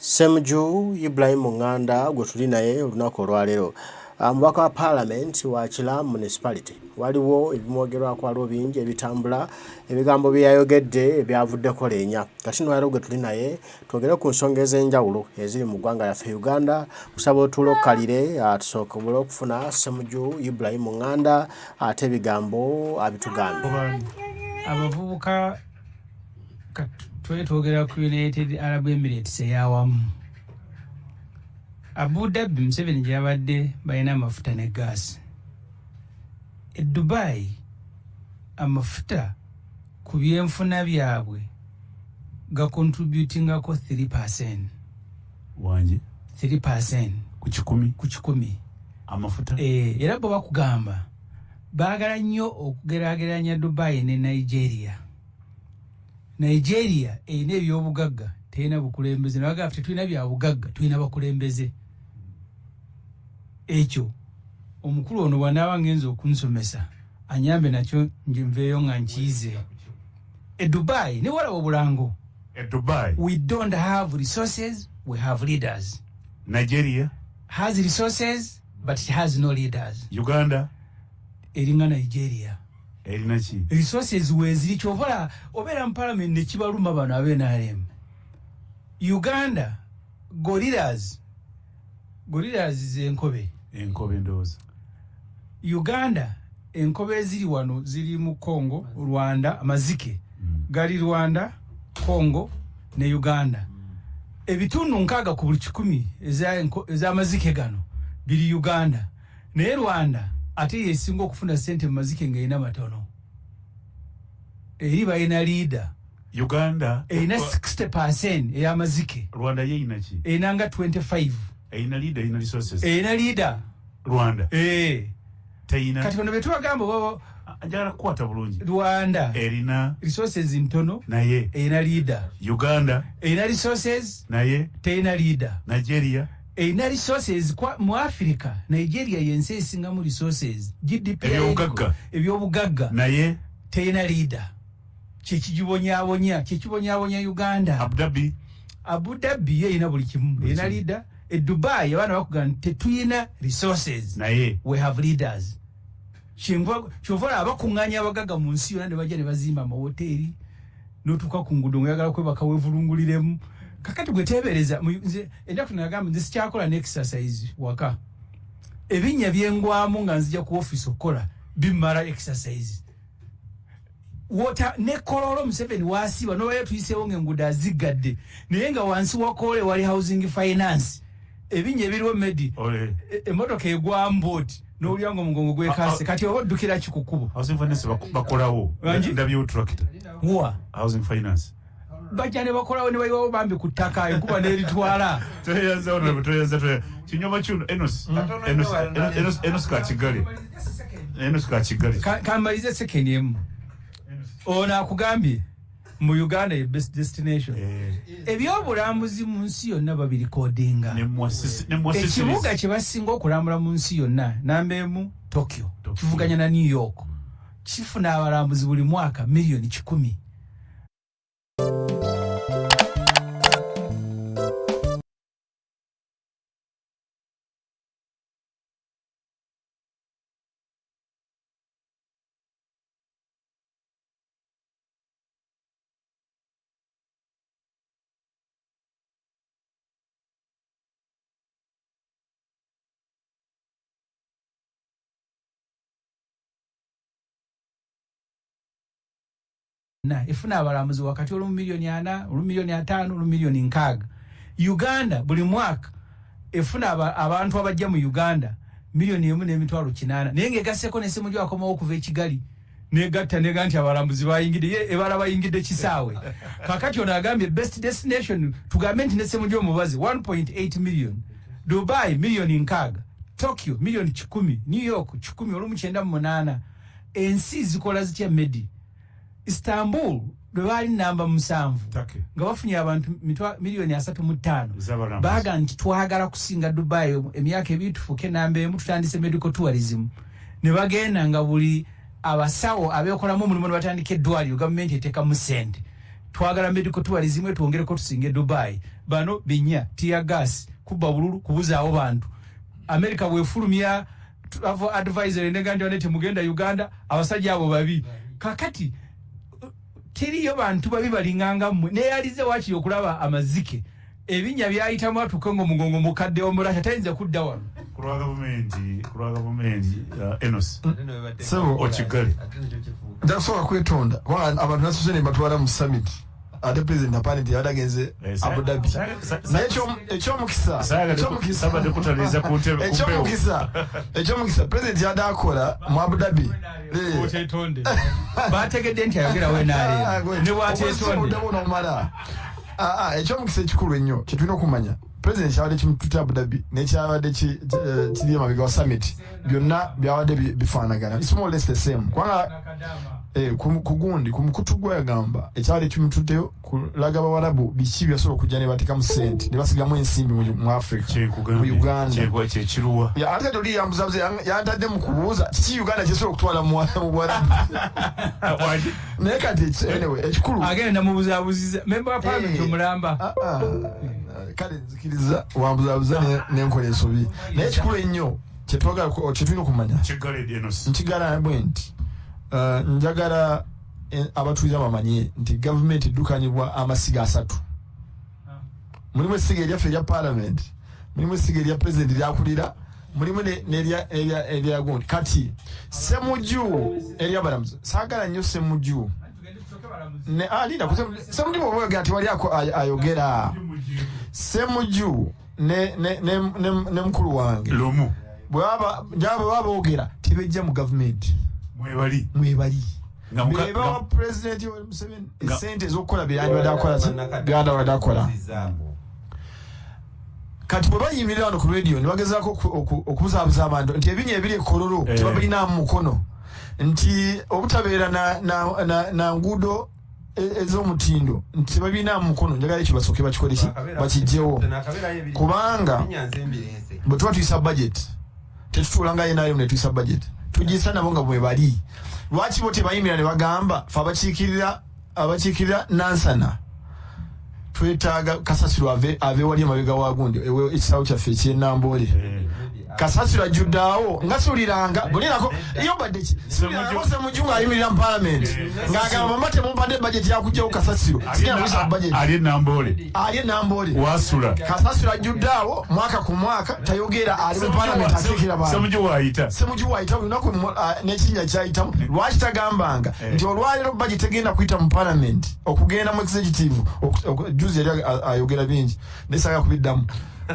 Ssemuju Nganda gwe tuli naye olunaku olwaleero. Mubaka wa Parliament wa Kira Municipality waliwo ebimwogerwako waliwo bingi ebitambula ebigambo byayogedde ebyavuddeko leenya. Kati nno gwe tuli naye twogere ku nsonga ez'enjawulo eziri mu ggwanga lyaffe Uganda. Kusaba otulokkalire tusobole okufuna Ssemuju Nganda ate ebigambo abitugambe. Abavubuka twetwogera ku United Arab Emirates eyawamu. Abu Dhabi Museveni gyabadde balina amafuta ne gaasi. Dubai amafuta ku byenfuna byabwe gakontributingako 3%. Wanji 3% ku kikumi amafuta era bo bakugamba baagala nnyo okugeraageranya Dubai ne Nigeria. Nigeria erina ebyobugagga terina bukulembeze, nabaga afite tulina bya bugagga tulina bakulembeze. Ekyo omukulu ono bw'anaaba ngenza okunsomesa anyambe nakyo njeveeyo nga nkiize. Dubai ne wala obulango. Dubai We don't have resources, we have leaders. Nigeria has resources but it has no leaders. Uganda eringa Nigeria erina ki resources weziri chovala obera mu parliament ne kibaluma bano abenarem. Uganda gorillas enkobe ndoza. Uganda enkobe ziri wano ziri mu Congo, Rwanda, amazike gali Rwanda, Congo ne Uganda. Ebitundu nkaga ku buli 10 eza amazike gano biri Uganda ne Rwanda ate yesinga okufuna sente mu mazike ng'erina matono. Eri balina leader. Uganda erina 60% ey'amazike. Rwanda ye ina ki? Erina nga 25. Erina leader, erina resources. Erina leader. Rwanda teyina. Kati bano betubagamba babo njagala kukwata bulungi. Rwanda erina resources ntono naye erina leader. Uganda erina resources naye teyina leader. Nigeria erina resources mu Africa. Nigeria yensi esinga mu resources. GDP ebyobugagga naye teyina leader. Kyekibonyabonya Uganda. Abu Dhabi ye ina buli kimu erina leader. Dubai abana bakugana tetuyina resources naye we have leaders. Chovola abakunganya abagaga mu nsi yonna ne bajja ne bazimba amahoteli n'otuuka ku ngudo ngayagala kwebaka wevulunguliremu. Kakati gwetebereza enda tunagamba nze sikyakola ne exercise waka. Ebinnya byengwamu nga nzija ku office okola bimala exercise. Wota ne kololo Museveni wasiba no bayo tuyisewo ng'engudo azigadde naye nga wansi wakole wali housing finance. Ebinnya ebiriwo medi emotoka egwa mboti n'olyango mugongo gwekase kati oboddukira kikukubo. Housing finance bakolawo ndabyo tractor wa housing finance bajja bakolawo ne bayiwawo bambi ku ttaka enkuba n'eritwala. Toyaza kinyoma kyuno enos ka Kigali kamalize second emu ona akugambye mu Uganda ye best destination. Ebyobulambuzi mu nsi yonna babiri kodinga. Ekibuga kye basinga okulambula mu nsi yonna namba emu Tokyo. Kivuganya na New York. Kifuna abalambuzi buli mwaka milioni 10. Na ifuna abalamuzi wakati olu milioni 4, olu milioni 5, olu milioni 6. Uganda buli mwaka ifuna abantu abajja mu Uganda milioni 1.8. Naye ng'egasseko ne Ssemuju akomawo okuva e Kigali negatta neganti abalamuzi bayingidde ebala bayingidde kisaawe. Kakati ono agambye best destination tugambe nti ne Ssemuju omubazi 1.8 million. Dubai milioni 6, Tokyo milioni 10, New York 10 olu 98. Ensi zikola zitya medi. Istanbul bali namba 7 nga bafunye abantu milioni 3.5 baga nti twagala kusinga Dubai emyaka ebitufuke namba emu tutandise medical tourism ne bagenda nga buli abasawo abekola mu mulimu batandike eddwaliro government eteka mu sente twagala medical tourism tuongereko tusinge Dubai bano binya tear gas kuba bululu kubuzaawo bantu America bwefulumya avo advisor negandi onete mugenda Uganda abasajja abo babi kakati tiriyo bantu babi balinganga mmwe ne yalize wachi okulaba amazike ebinya byayitamu atukongo mugongo mukadde omulaka tayinza kudda wano kulwa government Enos so ochigali ndasoka kwetonda kwa abantu nasose ne batwala mu summit ate president apparent yadagenze Abu Dhabi echo mukisa bade kutaliza kuntebe echo mukisa president yadakola mu Abu Dhabi ochetonde bategedde nti ayogera wenaale ne wachetonde ndabona mara echo mukisa ekikulu ennyo kitulina okumanya president yawade kimutute Abu Dhabi nekyabadde kiri emabega wa summit byonna byabadde bifaanagana it's more or less the same kwanga kugundi kumukutu gwagamba ekyali kimutuddeyo kulaga abawarabu biki byasobola okujja ne bateekamu sente ne basigamu ensimbi mu Africa mu Uganda kyekiruwa ate toli yambuzabuze yantadde mu kubuuza kiki Uganda kyesobola okutwala mu bwarabu naye kati anyway ekikulu agenda mubuzabuziza member wa parliament omulamba kale nzikiriza wambuzabuza n'enkola ensobi naye ekikulu ennyo kyetulina okumanya nkigala bwenti njagala abatuuza bamanye nti government eddukanyibwa amasiga 3 mulimu essiga eryaffe erya parliament mulimu essiga erya president lyakulira mulimu nerya gundi kati Ssemuju eryabalamuzi saagala nnyo Ssemuju Ssemuju bw'oboyogera nti wali ayogera Ssemuju ne mukulu wange bw'aba boogera tibejja mu government mwebali mweba wa president Museveni sente zokukola byanda wadakola kati bwe bayimirira wano ku radio ne bagezaako okubuzaabuza abantu nti ebinya ebiri ekololo tebabilina mu mukono nti obutabeera na nguudo ez'omutindo nti tebabilina mu mukono njagala ekyo basooke bakikole bakijjewo kubanga bwe tuba tuyisa budget tetutuulangayo nayo netuyisa budget tujisa nabo nga bwe bali lwaki bo tebayimira ne bagamba fa abakiikirira nansana twetaaga kasasiro ave wali emabega wa gundi ekisawo kyaffe ekyenambole kasasiro ajjuddaawo nga siwuliranga bulinako iyo baddeki siwuliranga Ssemuju ng'ayimirira mu parliament ng'agamba mama temumpadde budget yakugjawo kasasiro ali enambole wasula kasasiro ajjuddaawo mwaka ku mwaka tayogera ali mu parliament akiikira bantu Ssemuju waayita olunaku n'ekinnya kyayitamu lwaki tagambanga nti olwaleero budget egenda kuyita mu parliament okugenda mu executive juzi yali ayogera bingi nesaaga kubiddamu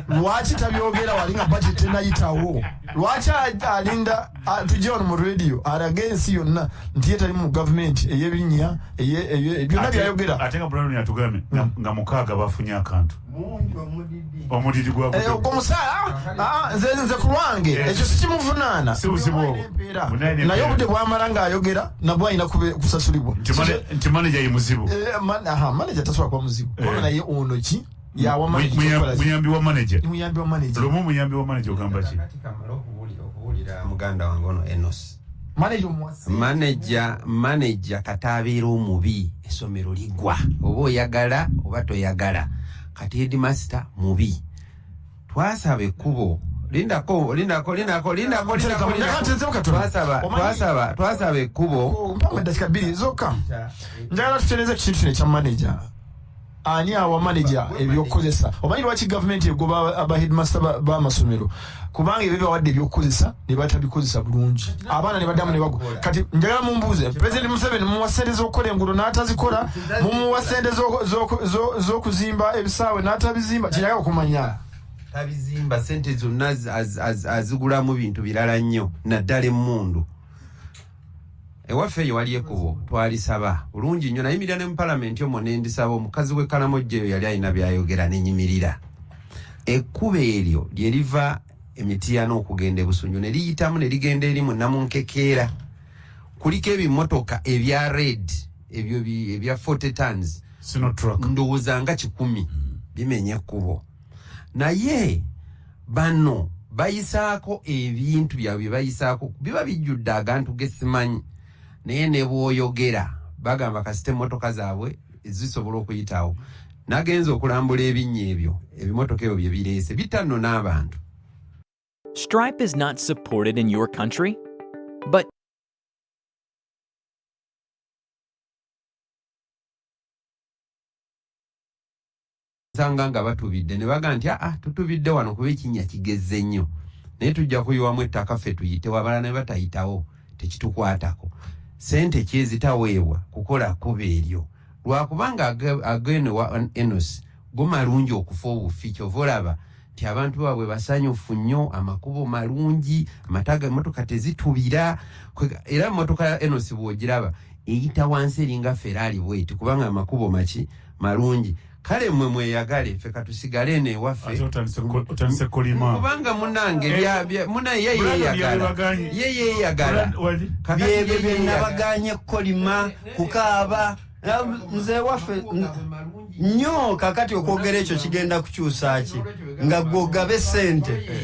lwaki tabyogera walinga budget tenayitawo lwaki alinda tujje wano mu radio alage ensi yonna nti yetali mu government ey'ebinnya byonna byayogera ate nga Brown yatugambe nga mukaaga bafunye akantu omudidi omusaala nze ku lwange ekyo sikimuvunaana naye obudde bwamala ng'ayogera nabwo alina kusasulibwa nti manager ye muzibu manager tasobola kuba muzibu kono naye ono ki muyambi wa manager lumu muyambi wa manager ogamba ki okuwulira muganda wange ono Enos manager katabeera omubi essomero ligwa oba oyagala oba toyagala kati headmaster mubi twasaba ekkubo twasaba ekkubo dakika 2 zokka njagala tutereze ekintu kino ekya manager ani awa manager ebyokukozesa omanyi lwaki government egoba aba headmaster b'amasomero kubanga ebyo bawadde ebyokukozesa ne batabikozesa bulungi abaana ne baddamu ne bagwa kati njagala mumbuuze president Museveni mumuwa ssente z'okukola enguudo n'atazikola mumuwa ssente z'okuzimba ebisaawe n'atabizimba kinjagala okumanya tabizimba sente zonna azigulamu bintu birala nnyo naddala emmundu ewaffe eyo wali ekkubo twalisaba bulungi nnyo nayimirira ne mu palamenti omwo ne ndisaba omukazi we Kalamojja eyo yali alina byayogera nenyimirira ekkubo eryo lye liva Emitiyano okugenda Busunju ne liyitamu ne ligenda eri mu Namunkekeera kuliko ebimotoka ebya red ebya 40 tons ndowooza nga 100 bimenye ekkubo naye bano bayisaako ebintu byabwe bayisaako biba bijjudde agantu gesimanyi naye ne bwoyogera bagamba kasite motoka zaabwe ezisobola okuyitawo nagenza okulambula ebinnya ebyo ebimotoka ebyo bye bireese bitano n'abantu. Stripe is not supported in your country, but sanga nga batubidde ne baga nti tutubidde wano kuba ekinnya kigezze nnyo naye tujja kuyiwamu ettaka ffe tuyite wabala ne batayitawo tekitukwatako sente kyezitaweebwa kukola kuba eryo lwakubanga agene wa Enos gomalungi okufa obufi kyova olaba nti abantu baabwe basanyufu nnyo amakubo malungi amataga emmotoka tezitubira era emmotoka ya Enos bw'ogiraba eyita wansi eringa Ferrari bweti kubanga amakubo malungi kale mwe mweyagale ffe katusigale ne waffe otandise kolima kubanga munange muna yeyeyagala bye nabaganye kolima kukaaba nze waffe nnyo kakati okwogera ekyo kigenda kukyusa ki nga gwogabe sente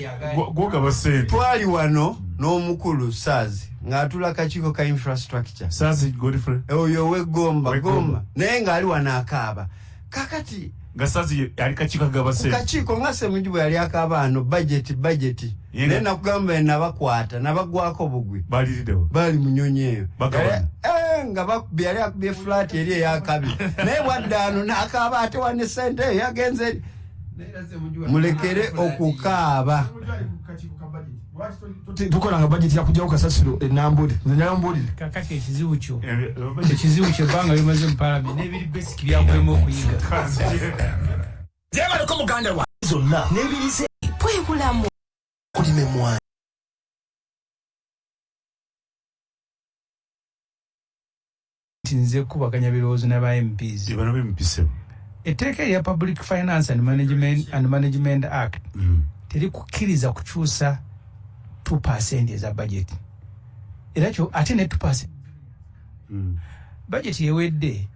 twali wano n'omukulu Sazi ng'atula kakiiko ka infrastructure Sazi Godfrey oyo wegomba naye ng'ali wano akaaba kakati nga Sazi yali kakiiko kagaba sente kakiiko nga Ssemuju bwe yali akaaba ano budget naye nakugamba nabakwata nabagwako bugwi bali munyonyi eyo nga yali akubye flat eri eyakabi naye bwaddaano n'akaaba ate wane sente eyo yagenze mulekere okukaaba tukolanga budget yakujjawo kasasiro enambuli nze njala mbulire kakati ekizibu kyo banga bimaze mu parliament n'ebiri basic byakulema okuyiga zebaleko muganda wa zonna n'ebirize bwebulamu kulime mwana nze kubaganya birowoozo n'aba MPs etteeka erya Public Finance and Management Act terikukkiriza kukyusa 2% eza budget era kyo ate ne 2% budget yewedde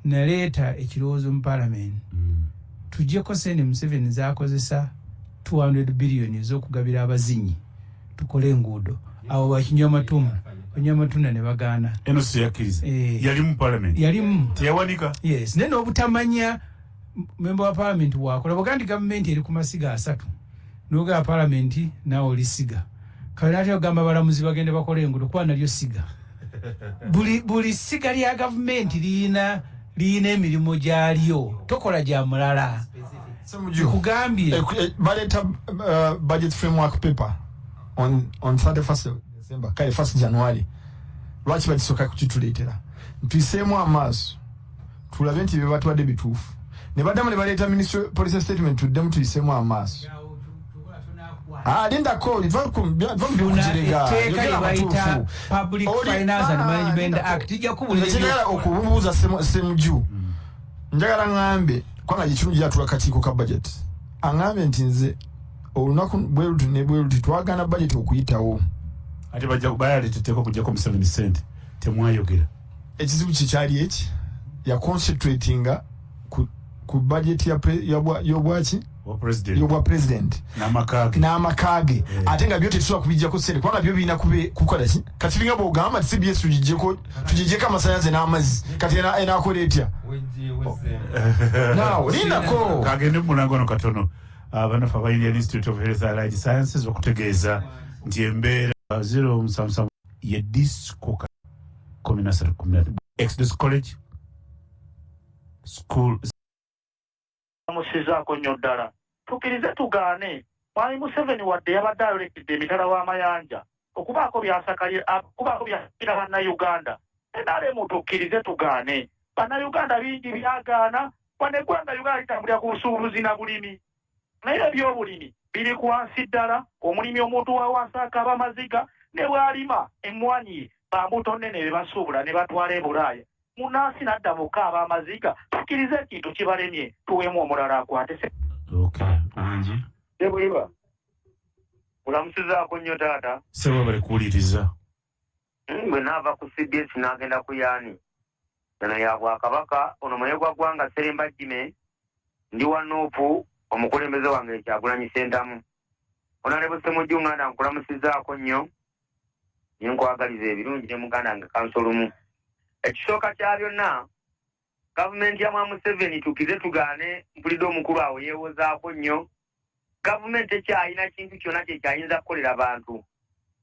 naleeta ekirowoozo mu parliament tujjeko sente Museveni zaakozesa 200 billion ez'okugabira abazinyi tukole enguudo abo bakinywa amatunda ne bagaana Enos yakkiriza yali mu parliament teyawanika yes naye n'obutamanya member wa parliament wakola bugandi government eri ku masiga 3 n'oga parliament naawe olisiga kale ate ogamba balamuzi bagende bakole enguudo kuba nalyo siga buli siga lya government liina emirimu gyalyo tokola gya mulala kugambye baleta budget framework paper on 31st December kale 1st January lwaki bakisoka kukituleetera tuyiseemu amaaso tulabe nti bye batwadde bituufu ne baddamu ne baleeta ministry policy statement tuddemu tuyiseemu amaaso linda call etteeka bayita Public Finance and Management Act ijja kubulira okubuuza Ssemuju njagala ngambe kwanga gikirungi yatula kakiiko ka budget angambe nti nze olunaku bweruti ne bweruti twagana budget okuyitawo ate bayaleeteddeko okuggyako mu 70 cent temwayogera ekizibu kikyali eki ya concentratinga ku budget y'obwaki yobwa president n'amakage ate nga byo tetusobola kubijjako sente kubanga byo birina kukola ki kati binga bw'ogamba ti CBS tugijjeko amasannyalaze n'amazzi kati enaakola etya naw lindako kagende mu mulango ono katono abanafu aba Indian Institute of Health and Allied Sciences bakutegeeza nti embeera 077 ye disco community Exodus College School musizaako nnyo ddala tukkirize tugaane mwami Museveni wadde yabadde alolekedde emitala w'amayanja okubaako byasakira bannayuganda NRM tukkirize tugaane bannayuganda bingi byagaana wane eggwanga Uganda litambulira ku busuubuzi na bulimi naye ebyobulimi biri ku wansi ddala omulimi omuntu wa wansi akaaba amaziga ne bw'alima emmwanyi bambuto nnene be basuubula ne batwala e Bulaaya munansi nadda mukaaba amaziga tukkirize ekintu kibalemye tuweemu omulala akwate ebwiba olamusizaako nnyo taata sebo bali kuwuliriza bwe naava ku CBS n'agenda ku yaani eno ya Bwakabaka ono mwenye gwa ggwanga Seremba Jime ndi wa Nuupu omukulembeze wange Kyagulanyi Ssentamu Honorable Ssemuju Nganda nkulamusizaako nnyo nkwagaliza ebirungi ne muganda nga kansolumu ekisooka kya byonna Government ya Museveni tukize tugane mpulidde omukulu awo yeewozaako nnyo. Government ekyalina kintu kyonna kye kyayinza kukolera abantu.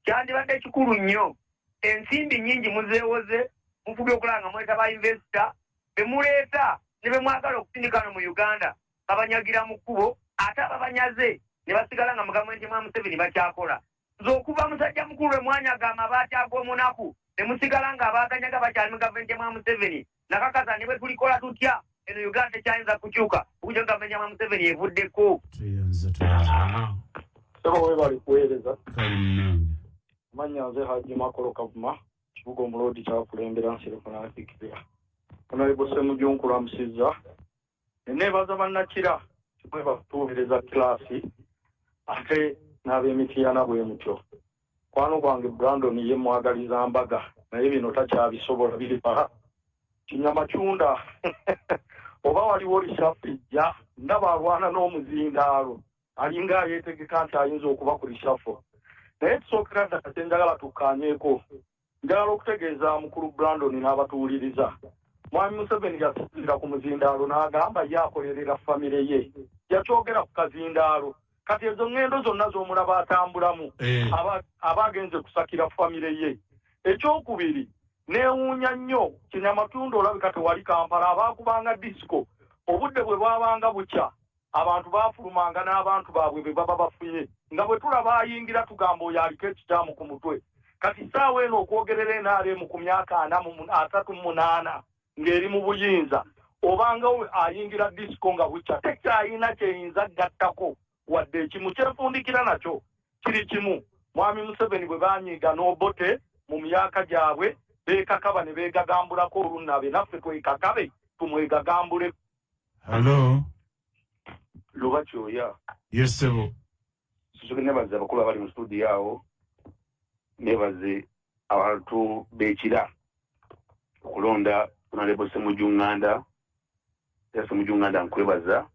Kyandibadde kikulu nnyo. Ensimbi nnyingi muzeewoze mufubye okulanga mwetaba investor bemuleeta ne bemwagala okusindikano mu Uganda babanyagira mu kkubo ate ababanyaze ne basigala nga mu gavumenti ya Museveni bakyakola. Z'okuva musajja mukulu lwe mwanyaga amabaati ag'omunaku ne musigala nga abaaganyaga bakyali mu gavumenti ya Museveni. Nakakasa ne bwe tulikola tutya eno Uganda ekyayinza kukyuka okujja gavumenti ya Museveni evuddeko. Sebo webali kuweereza. Manya nze Haji Makolo Kavuma kibuga omulodi kyakulembera nsire kunafikira. Honorable Ssemuju nkulamusizza. Neneebaza bannakira kimwe batuubiriza kilasi ate n'ab'emitiana bwe mutyo. Kwano gwange Brandon ye mwagaliza mbaga naye bino takyabisobola biri para. Kinyama chunda oba waliwo lishafijja ndaba alwana n'omuzindaalo alinga yeetegeka nti ayinza okuba ku lishafo. Naye tusookera ddala njagala tukkaanyeeko. Njagala okutegeeza mukulu Brandon n'abatuwuliriza. Mwami Museveni yasitira ku muzindaalo n'agamba ye akolerera famire ye. Yakyogera ku kazindaalo. Kati ezo ngendo zonna z'omulaba atambulamu abagenze kusakira famire ye. Ekyokubiri neewuunya nnyo Kinyamatunda olabika tewali Kampala abaakubanga disco obudde bwe bwabanga bukya abantu baafulumanga n'abantu baabwe be baba bafunye nga bwe tulaba ayingira tugamba oyo aliko ekitaamu ku mutwe. Kati ssaawa eno okwogerera NRM ku myaka 38 ng'eri mu buyinza obanga ayingira disco nga bukya tekyayina kyeyinza gattako wadde ekimu kyefundikira nakyo kiri kimu. Mwami Museveni bwe banyiiga n'obote mu myaka gyabwe beekakaba ne beegagambulako olunnabe naffe twekakabe tumwegagambule. Hello. Luba kyoya. Yes, sebo. Susuke nebaze abakulu abali mu studio awo. Nebaze abantu beekira okulonda Honorable Ssemuju Nganda. Ssemuju Nganda nkwebaza.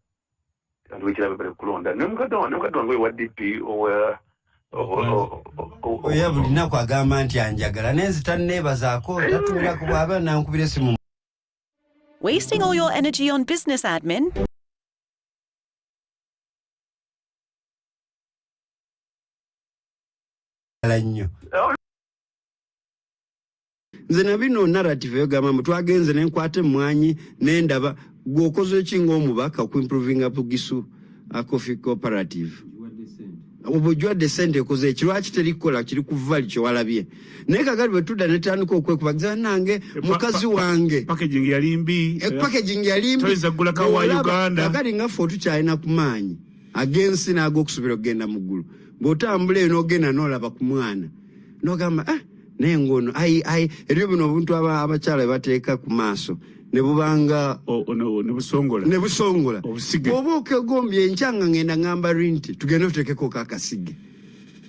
Abantu beekira bali kulonda. Nemukadde wange wa DP owa oya buli nnaku agamba nti anjagala nenzi tanneebazaako tatunula ku bwaba nankubira esimu. Wasting all your energy on business admin? Nze na bino narrative yogamba mbu twagenze ne nkwate mmwanyi n'endaba gw'okoze ki ng'omubaka ku improving up Bugisu Coffee Cooperative. Obujwa descente koze kirwaki terikola kiri kuvali kyo walabye naye kagali bwe tudda netandika okwekubagiza nange mukazi wange packaging yali mbi toyinza kugula ka wa Uganda kagali nga ffe tukyalina kumaanyi agensi naago okusubira okugenda mu ggulu bw'otambula eyo n'ogenda n'olaba ku mwana n'ogamba naye ngono eriyo bino obuntu abakyala bateeka ku maaso ne bubanga ne busongola oba okegombye enkyanga ngenda ngamba rinti tugende tutekeko kakasige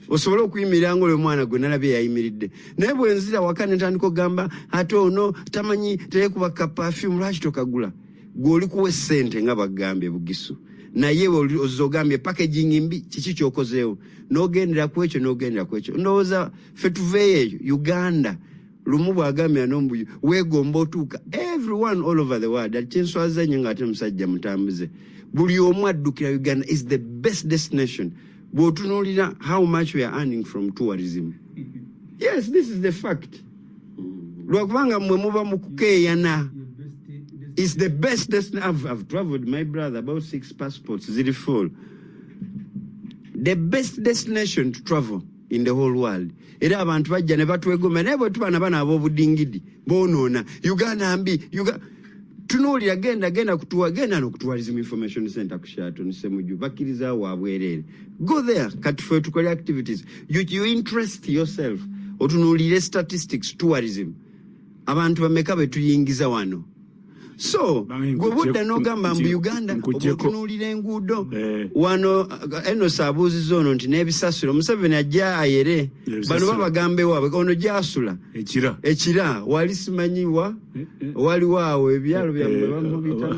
osobola okuyimirira ng'olwe mwana gwe nalabye yayimiridde naye bwe nzira waka ne ntandika okugamba ate ono tamanyi teekuba ka perfume lwaki tokagula gw'oli kuwa essente nga bagambye Bugisu naye ozogambye packaging mbi kiki kyokozeewo n'ogendera ku ekyo ndowooza ffe tuveeyo Uganda lumu bwagambya n'ombuyu weegomba otuuka everyone all over the world akyenswaza nnyo ng'ate musajja mutambuze buli omu addukira Uganda is the best destination bw'otunuulira how much we are earning from tourism. Yes, this is the fact. Lwakubanga mmwe muba mu kukeeyana. It's the best destination. I've traveled, my brother, about 6 passports, ziri full. The best destination to travel in the whole world. Era abantu bajja ne batwegomera naye bwe tuba nabana ab'obudingidi boonoona Uganda mbi tunuulira genda n'okutwaliza information center ku Sheraton Ssemuju bakkiriza wabwereere go there kati ffe tukole activities you interest yourself otunuulire statistics tourism abantu bameka betuyingiza wano so gwe budda n'ogamba mbu Uganda obutunuulira enguudo wano eno saabuuziza ono nti n'ebisasiro Museveni ajja ayere bano babagambe waabwe ono gyasula ekira wali simanyiwa waliwo awo ebyalo byammwe bamubita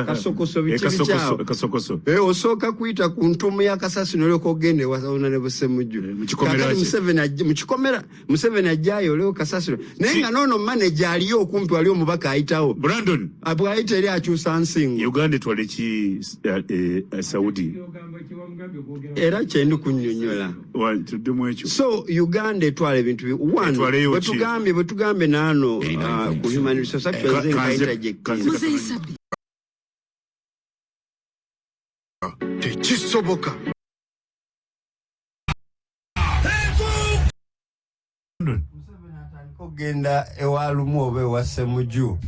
kasokoso bikibikyawo osooka kuyita ku ntumu y'akasasiro olyoka ogende waona ne Ssemuju Museveni ajjayo oleo kasasiro naye nga noono manager aliyo okumpi wali omubaka ayitawo Brandon abwaite eri akyusa nsingo Uganda twale ki Saudi era kyendi kunnyonnyola tuddemu ekyo so Uganda etwala ebintu bwetugambe naano ku human resource tekisoboka ogenda ewalumu oba ewa Ssemuju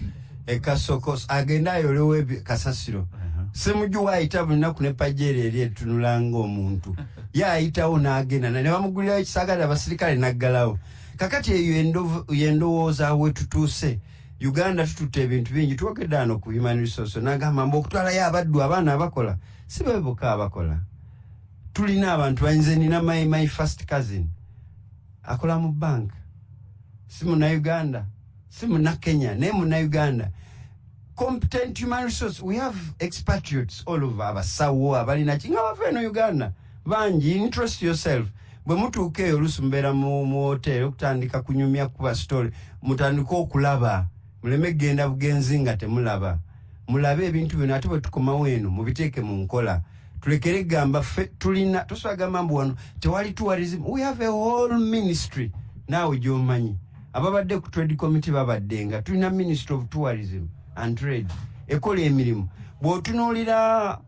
ekasoko agenda ayolewo kasasiro Ssemuju waayita buli nnaku ne pajeri eri etunulanga omuntu yaayitawo n'agenda ne bamugulirawo ekisagala abasirikale naggalawo kakati eyo yendowooza wetutuuse Uganda tututte ebintu bingi twogedde ano ku human resource n'agamba mbu okutwalayo abaddu abaana abakola si bwe bokka abakola tulina abantu bayinze nina my first cousin akola mu bank si muna Uganda si muna Kenya naye muna Uganda competent human resource we have expatriates all over abasawo abalina kinga bava eno Uganda bangi interest yourself bwe mutuuka eyo oluusi mbeera mu hotel okutandika kunyumya kuba story mutandika okulaba muleme genda bugenzi nga temulaba mulabe ebintu bino ate bwe tukomawo eno mubiteeke mu nkola tulekere gamba tulina tosagamba mbu wano tewali tourism we have a whole ministry naawe gy'omanyi ababadde ku trade committee babaddenga tulina ministry of tourism and trade ekola emirimu bw'otunuulira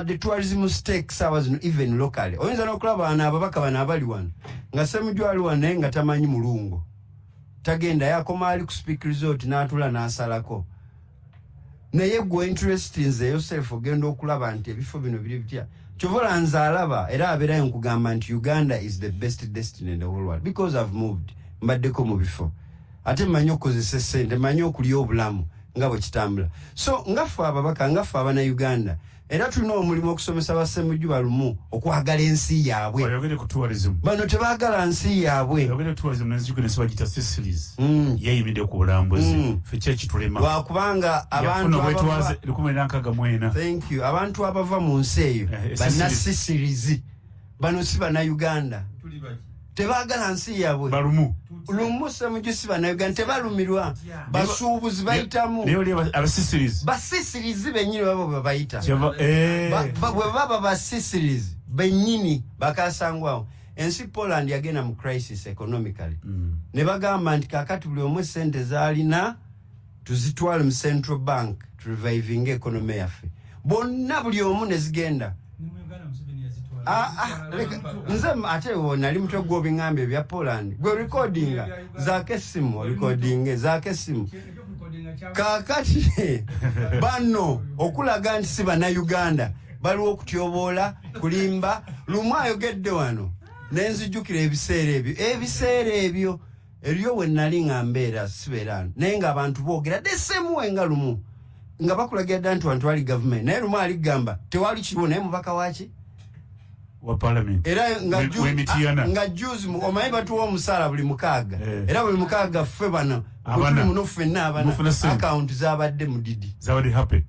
the tourism stakes hours even locally oyinza n'okulaba ababaka bano abali wano nga Ssemuju ali wano naye nga tamanyi mulungo tagenda yakoma ali ku speak resort n'atula n'asalako naye gwe interest nze yourself ogenda okulaba nti ebifo bino biri bitya kyovola nze alaba era abeerayo nkugamba nti Uganda is the best destiny in the whole world because I've moved mbaddeko mu bifo ate mmanyi okukozesa essente mmanyi okulya obulamu nga bwe kitambula so ngaffe ababaka ngaffe abana Uganda era tulina omulimu okusomesa ba Ssemuju balumu okwagala ensi yaabwe ayogere ku tourism bano tebaagala nsi yaabwe ayogere tourism n'enzijukene sebagita series yayimidde ku bulambuzi fekye kitulema wakubanga abantu abetwaze 19 thank you abantu abava mu nsi eyo bana series bano si bana Uganda tebaagala nsi yaabwe balumu lumu Ssemuju si bana Uganda tebalumirwa basuubuzi bayitamu basisirizi bennyini babo bwe bayita bwe baba basisirizi bennyini bakasangwawo ensi Poland yagenda mu crisis economically ne bagamba nti kakati buli omu sente zaalina tuzitwale mu central bank to reviving economy yaffe bonna buli omu ne zigenda nze ate nali mutwe gw'obingamba ebya Poland gwe recordinga zakesimu recordinge zakesimu kakati bano okulaga nti si bana Uganda baliwo okutyoboola kulimba lumu ayogedde wano nenzijukira ebiseera ebyo eriyo we nali nga mbeera sibeerano naye nga abantu boogera the same way nga lumu nga bakulagira dda nti wantu wali government naye lumu aligamba tewali kiriwo naye mubaka waki wa parliament era nga juzi omanyi batuwa omusaala buli mukaaga era buli mukaaga ffe bano kutuli muno ffenna abana account zabadde mudidi zabadde happy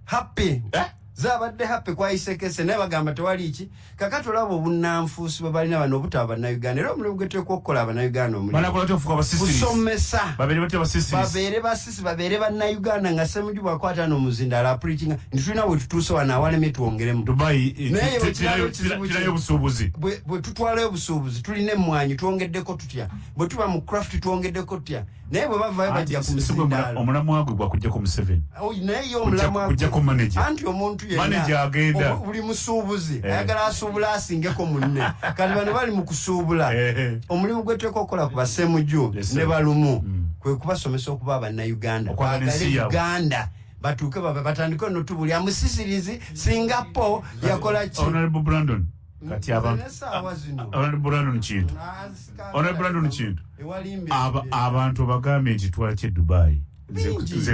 zabadde happy kwayisekese naye bagamba tewali ki kakati olaba obunnanfuusi bwe balina bano obutaba bannayuganda era omulimu gweteekwa okukola abannayuganda omulimusomesa babeere basisi babeere bannayuganda nga Ssemuju bwakwata n'omuzinda ala preaching nti tulina bwe tutuuse wano awalemye twongeremu bwe tutwalayo obusuubuzi tulina emmwanyi twongeddeko tutya bwe tuba mu craft twongeddeko tutya naye bwe bavayo bajja ku muzindaalo omulamwa gwe gwakujjako Museveni naye yo omulamwa anti omuntu buli musuubuzi ayagala asuubula asingeko munne kati bano bali mu kusuubula omulimu gweteeka okukola ku Ssemuju ne balumu kwe kubasomesa okuba abannayuganda bagale Uganda batuuke batandike no tubulya musisirizi Singapore yakola ki Honorable Brandon kati abantu bagambe nti twakye Dubai nze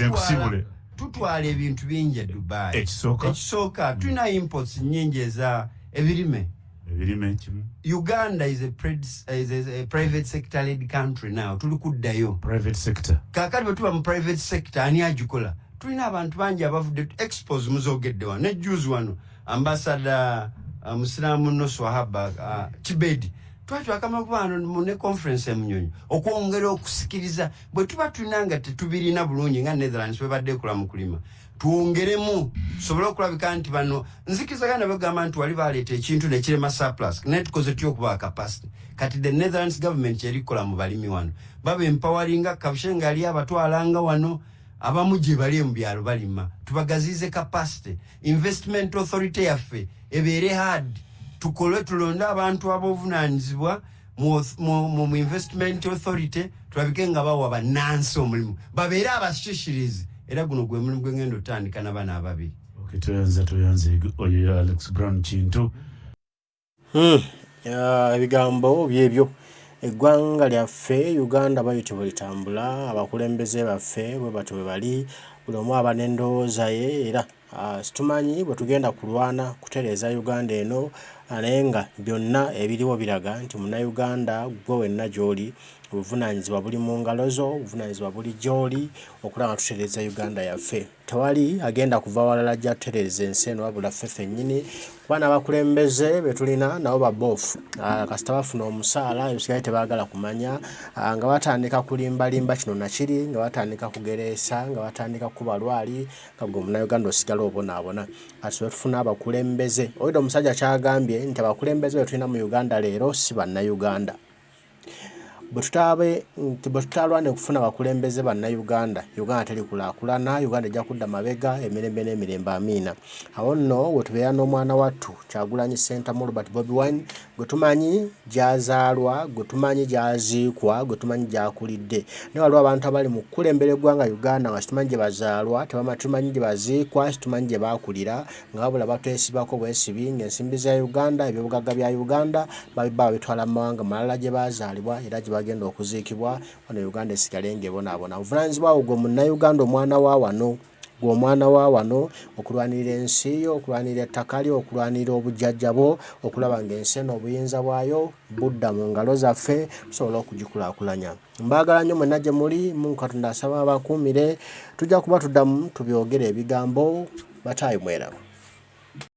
nkusibule tutwala ebintu bingi e Dubai ekisooka tulina imports nyingi eza ebirime kimu Uganda is a private sector led country now tuli kuddayo private sector kakati bwe tuba mu private sector ani agikola tulina abantu bangi abavudde expose muzogedde wano ne juzi wano ambassador musiramu no swahaba Kibedi twakama kubano mu conference emunyonyo okwongera okusikiriza bwe tuba tunanga tetubirina bulungi nga Netherlands we badde kula mu kulima tuongeremu sobola okulabika nti bano nzikizagana bagamba nti wali baleeta ekintu nekirema surplus netukoze tyo okuba capacity kati the Netherlands government erikola mu balimi wano baba empoweringa kabushenga ali abatwalanga wano abamu gye bali mu byalo balima tubagazize capacity investment authority yaffe ebeere hard tukole tulonda abantu abovunanyizibwa mu investment authority tulabike nga bawa banansi omulimu babeere abashishirizi era guno gwe mulimu gw'engendo otandika n'abaana ababiri. Okay, tuyanze oyo Alex Brown Kintu. Ebigambo byebyo eggwanga lyaffe Uganda bayitibwa litambula abakulembeze baffe bwe batwe bali buli omu aba n'endowooza ye era situmanyi bwe tugenda kulwana kutereeza Uganda eno naye nga byonna ebiriwo biraga nti munnayuganda gwe wenna gy'oli obuvunaanyizibwa buli mu ngalo zo obuvunaanyizibwa buli gy'oli okulaba tutereeza Uganda yaffe tewali agenda kuva walala ajja tutereeza ensi eno wabula ffe ffennyini kubana abakulembeze be tulina nabo baboofu kasita bafuna omusaala ebisigaye tebaagala kumanya nga batandika kulimbalimba kino nakiri nga batandika kugereesa nga batandika kuba lwali nga gwe munnayuganda osigala obonaabona ati tufuna abakulembeze oyita omusajja kyagambye nti abakulembeze be tulina mu Uganda leero si bannayuganda bwe tutalwane kufuna abakulembeze bannayuganda Uganda terikulaakulana Uganda ejja kudda mabega emirembe n'emirembe amiina awo nno bwe tubeera n'omwana wattu Kyagulanyi Ssentamu Robert Bobi Wine gwe tumanyi gy'azaalwa gwe tumanyi gy'aziikwa gwe tumanyi gy'akulidde naye waliwo abantu abali mu kukulembera eggwanga Uganda nga situmanyi gye bazaalwa tumanyi gye baziikwa situmanyi gye baakulira nga wabula batwesibako bwesibi ng'ensimbi za Uganda ebyobugagga bya Uganda babibba babitwala mu mawanga malala gye baazaalibwa era gye bagenda okuziikibwa wano Uganda esigale ng'ebonaabona obuvunaanyizibwa bwo gwe munnayuganda omwana wa wano gw'omwana wa wano okulwanirira ensi yo okulwanirira ettaka lyo okulwanirira obujjajja bwo okulaba ng'ensi eno obuyinza bwayo budda mu ngalo zaffe tusobola okugikulaakulanya mbaagala nnyo mwenna gye muli Mungu Katonda asaba abakuumire tujja kuba tuddamu tubyogere ebigambo bataayi mwera